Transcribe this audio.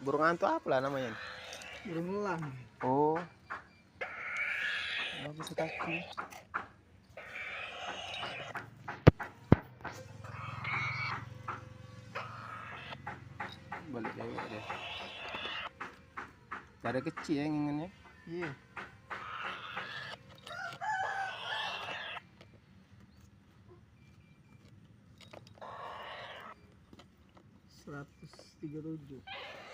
Burung hantu apa lah namanya? Burung elang. Oh, bagus sekali. Balik lewat dia. Cara kecil ya inginnya. Iya. Seratus 137.